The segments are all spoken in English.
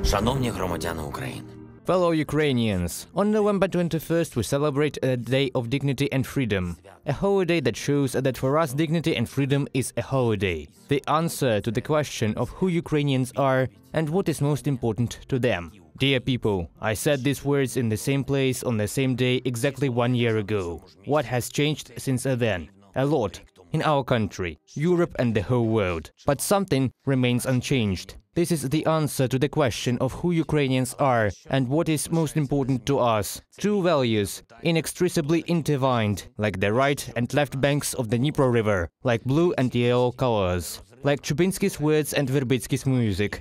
Шановні громадяни України. Fellow Ukrainians, on November 21st we celebrate a Day of Dignity and Freedom. A holiday that shows that for us dignity and freedom is a holiday. The answer to the question of who Ukrainians are and what is most important to them. Dear people, I said these words in the same place on the same day exactly 1 year ago. What has changed since then? A lot. In our country, Europe and the whole world. But something remains unchanged. This is the answer to the question of who Ukrainians are and what is most important to us. Two values, inextricably intertwined, like the right and left banks of the Dnipro River, like blue and yellow colors, like Chubinsky's words and Verbitsky's music,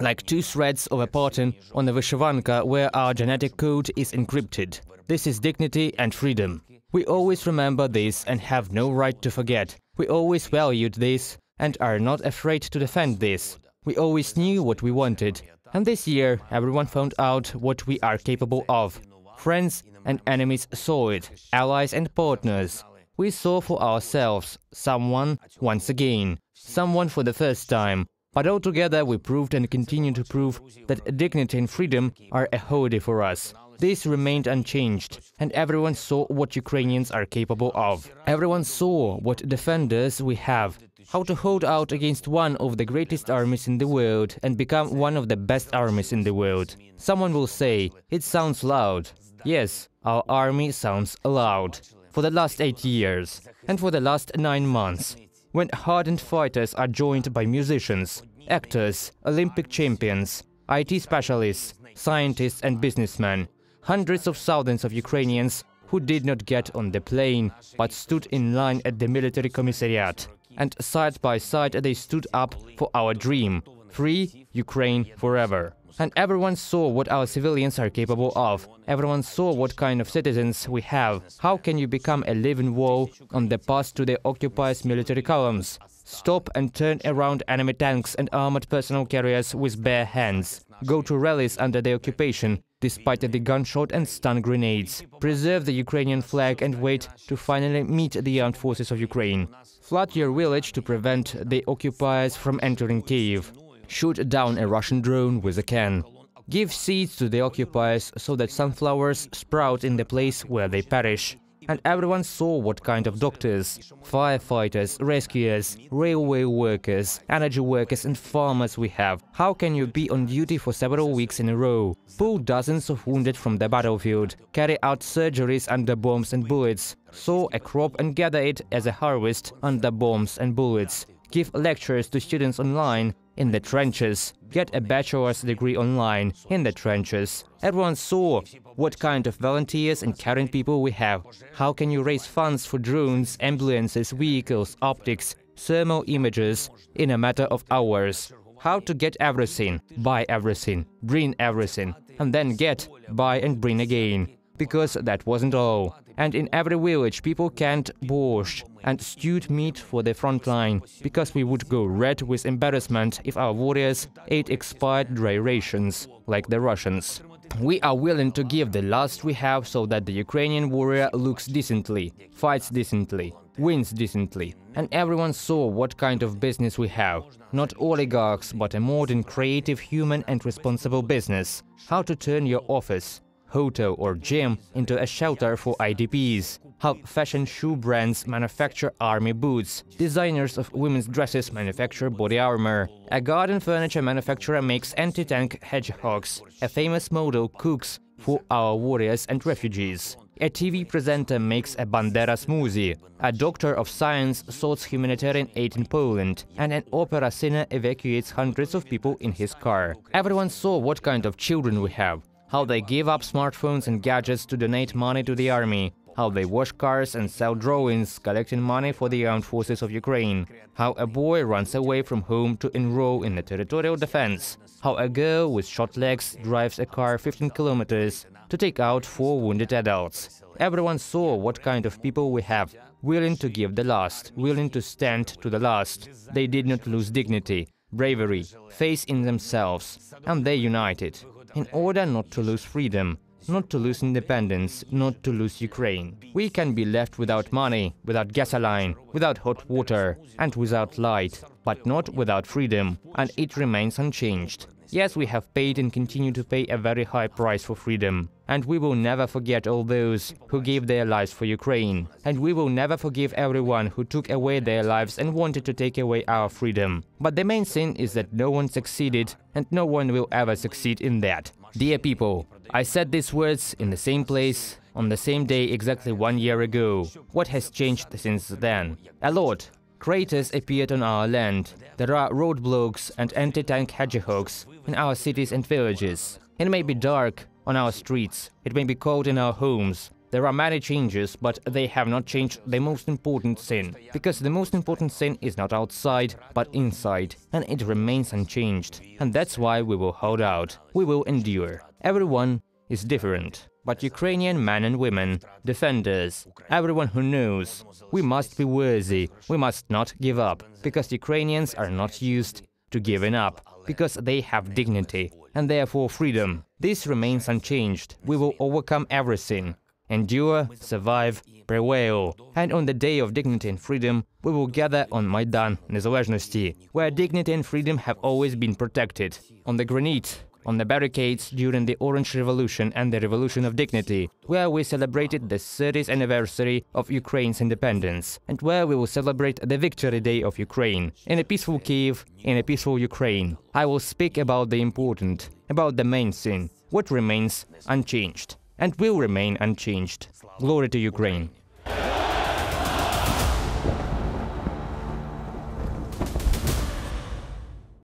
like two threads of a pattern on a vyshyvanka where our genetic code is encrypted. This is dignity and freedom. We always remember this and have no right to forget. We always valued this and are not afraid to defend this. We always knew what we wanted, and this year everyone found out what we are capable of. Friends and enemies saw it, allies and partners. We saw for ourselves someone once again, someone for the first time. But altogether we proved and continue to prove that dignity and freedom are a holiday for us. This remained unchanged, and everyone saw what Ukrainians are capable of. Everyone saw what defenders we have, how to hold out against one of the greatest armies in the world and become one of the best armies in the world. Someone will say, it sounds loud. Yes, our army sounds loud. For the last 8 years, and for the last 9 months, when hardened fighters are joined by musicians, actors, Olympic champions, IT specialists, scientists and businessmen, hundreds of thousands of Ukrainians who did not get on the plane but stood in line at the military commissariat. And side by side they stood up for our dream, free Ukraine forever. And everyone saw what our civilians are capable of. Everyone saw what kind of citizens we have. How can you become a living wall on the path to the occupiers' military columns? Stop and turn around enemy tanks and armored personnel carriers with bare hands. Go to rallies under the occupation, despite the gunshot and stun grenades. Preserve the Ukrainian flag and wait to finally meet the armed forces of Ukraine. Flood your village to prevent the occupiers from entering Kyiv. Shoot down a Russian drone with a can. Give seeds to the occupiers so that sunflowers sprout in the place where they perish. And everyone saw what kind of doctors, firefighters, rescuers, railway workers, energy workers and farmers we have. How can you be on duty for several weeks in a row, pull dozens of wounded from the battlefield, carry out surgeries under bombs and bullets, sow a crop and gather it as a harvest under bombs and bullets, give lectures to students online, in the trenches, get a bachelor's degree online, in the trenches. Everyone saw what kind of volunteers and caring people we have. How can you raise funds for drones, ambulances, vehicles, optics, thermal images in a matter of hours? How to get everything, buy everything, bring everything, and then get, buy and bring again. Because that wasn't all. And in every village people canned borscht and stewed meat for the front line, because we would go red with embarrassment if our warriors ate expired dry rations, like the Russians. We are willing to give the last we have so that the Ukrainian warrior looks decently, fights decently, wins decently. And everyone saw what kind of business we have. Not oligarchs, but a modern, creative, human and responsible business. How to turn your office, hotel or gym into a shelter for IDPs, how fashion shoe brands manufacture army boots, designers of women's dresses manufacture body armor, a garden furniture manufacturer makes anti-tank hedgehogs, a famous model cooks for our warriors and refugees, a TV presenter makes a Bandera smoothie, a doctor of science sorts humanitarian aid in Poland, and an opera singer evacuates hundreds of people in his car. Everyone saw what kind of children we have, how they give up smartphones and gadgets to donate money to the army, how they wash cars and sell drawings, collecting money for the armed forces of Ukraine, how a boy runs away from home to enroll in the territorial defense, how a girl with short legs drives a car 15 kilometers to take out 4 wounded adults. Everyone saw what kind of people we have, willing to give the last, willing to stand to the last. They did not lose dignity, bravery, faith in themselves, and they united. In order not to lose freedom, not to lose independence, not to lose Ukraine. We can be left without money, without gasoline, without hot water, and without light, but not without freedom, and it remains unchanged. Yes, we have paid and continue to pay a very high price for freedom. And we will never forget all those who gave their lives for Ukraine. And we will never forgive everyone who took away their lives and wanted to take away our freedom. But the main thing is that no one succeeded, and no one will ever succeed in that. Dear people, I said these words in the same place, on the same day exactly 1 year ago. What has changed since then? A lot. Craters appeared on our land. There are roadblocks and anti-tank hedgehogs in our cities and villages. It may be dark on our streets, it may be cold in our homes. There are many changes, but they have not changed the most important thing. Because the most important thing is not outside, but inside. And it remains unchanged. And that's why we will hold out. We will endure. Everyone is different. But Ukrainian men and women, defenders, everyone who knows, we must be worthy, we must not give up, because Ukrainians are not used to giving up, because they have dignity, and therefore freedom. This remains unchanged. We will overcome everything. Endure, survive, prevail. And on the day of dignity and freedom, we will gather on Maidan Незалежності, where dignity and freedom have always been protected. On the granite, on the barricades during the Orange Revolution and the Revolution of Dignity, where we celebrated the 30th anniversary of Ukraine's independence, and where we will celebrate the Victory Day of Ukraine, in a peaceful Kiev, in a peaceful Ukraine. I will speak about the important, about the main thing, what remains unchanged, and will remain unchanged. Glory to Ukraine!